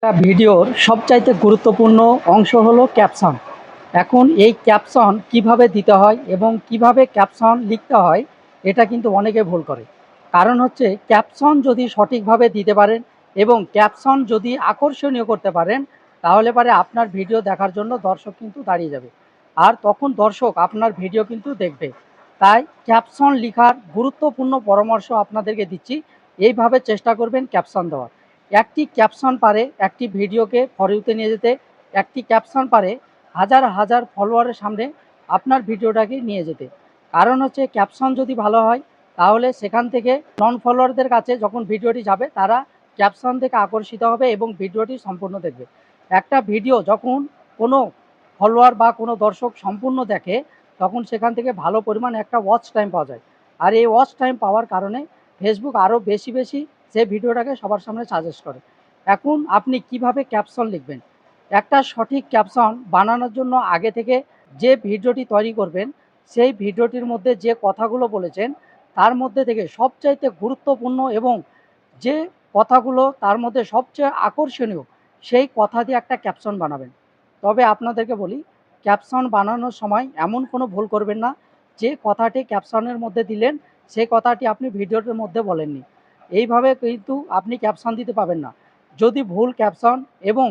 একটা ভিডিওর সবচাইতে গুরুত্বপূর্ণ অংশ হলো ক্যাপশন। এখন এই ক্যাপশন কিভাবে দিতে হয় এবং কিভাবে ক্যাপশন লিখতে হয় এটা কিন্তু অনেকে ভুল করে। কারণ হচ্ছে ক্যাপশন যদি সঠিকভাবে দিতে পারেন এবং ক্যাপশন যদি আকর্ষণীয় করতে পারেন তাহলে পারে আপনার ভিডিও দেখার জন্য দর্শক কিন্তু দাঁড়িয়ে যাবে, আর তখন দর্শক আপনার ভিডিও কিন্তু দেখবে। তাই ক্যাপশন লেখার গুরুত্বপূর্ণ পরামর্শ আপনাদেরকে দিচ্ছি। এইভাবে চেষ্টা করবেন ক্যাপশন দেওয়ার। একটি ক্যাপশন পারে একটি ভিডিওকে ফর ইউতে নিয়ে যেতে। একটি ক্যাপশন পারে হাজার হাজার ফলোয়ারের সামনে আপনার ভিডিওটাকে নিয়ে যেতে। কারণ হচ্ছে ক্যাপশন যদি ভালো হয় তাহলে সেখান থেকে নন ফলোয়ারদের কাছে যখন ভিডিওটি যাবে তারা ক্যাপশন থেকে আকর্ষিত হবে এবং ভিডিওটি সম্পূর্ণ দেখবে। একটা ভিডিও যখন কোনো ফলোয়ার বা কোনো দর্শক সম্পূর্ণ দেখে তখন সেখান থেকে ভালো পরিমাণ একটা ওয়াচ টাইম পাওয়া যায়। আর এই ওয়াচ টাইম পাওয়ার কারণে ফেসবুক আরও বেশি বেশি সেই ভিডিওটাকে সবার সামনে সাজেস্ট করে। এখন আপনি কিভাবে ক্যাপশন লিখবেন? একটা সঠিক ক্যাপশন বানানোর জন্য আগে থেকে যে ভিডিওটি তৈরি করবেন সেই ভিডিওটির মধ্যে যে কথাগুলো বলেছেন তার মধ্যে থেকে সবচাইতে গুরুত্বপূর্ণ এবং যে কথাগুলো তার মধ্যে সবচেয়ে আকর্ষণীয় সেই কথা দিয়ে একটা ক্যাপশন বানাবেন। তবে আপনাদেরকে বলি, ক্যাপশন বানানোর সময় এমন কোনো ভুল করবেন না যে কথাটি ক্যাপশনের মধ্যে দিলেন সেই কথাটি আপনি ভিডিওটির মধ্যে বলেননি। এইভাবে কিন্তু আপনি ক্যাপশন দিতে পাবেন না। যদি ভুল ক্যাপশন এবং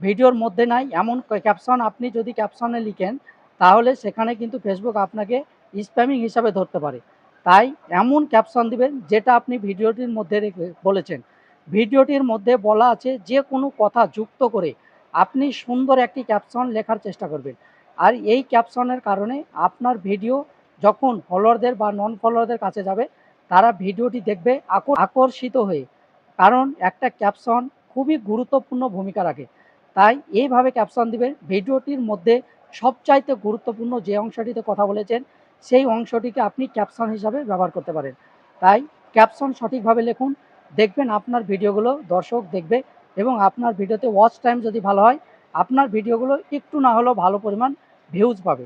ভিডিওর মধ্যে নাই এমন ক্যাপশন আপনি যদি ক্যাপশনে লিখেন তাহলে সেখানে কিন্তু ফেসবুক আপনাকে স্প্যামিং হিসাবে ধরতে পারে। তাই এমন ক্যাপশন দিবেন যেটা আপনি ভিডিওটির মধ্যে বলেছেন। ভিডিওটির মধ্যে বলা আছে যে কোনো কথা যুক্ত করে আপনি সুন্দর একটি ক্যাপশন লেখার চেষ্টা করবেন। আর এই ক্যাপশনের কারণে আপনার ভিডিও যখন ফলোয়ারদের বা নন ফলোয়ারদের কাছে যাবে তারা ভিডিওটি দেখবে আকর্ষিত হয়ে। কারণ একটা ক্যাপশন খুবই গুরুত্বপূর্ণ ভূমিকা রাখে। তাই এইভাবে ক্যাপশন দিবেন। ভিডিওটির মধ্যে সবচাইতে গুরুত্বপূর্ণ যে অংশটিতে কথা বলেছেন সেই অংশটিকে আপনি ক্যাপশন হিসাবে ব্যবহার করতে পারেন। তাই ক্যাপশন সঠিকভাবে লিখুন, দেখবেন আপনার ভিডিওগুলো দর্শক দেখবে এবং আপনার ভিডিওতে ওয়াচ টাইম যদি ভালো হয় আপনার ভিডিওগুলো একটু না হলেও ভালো পরিমাণ ভিউজ পাবে।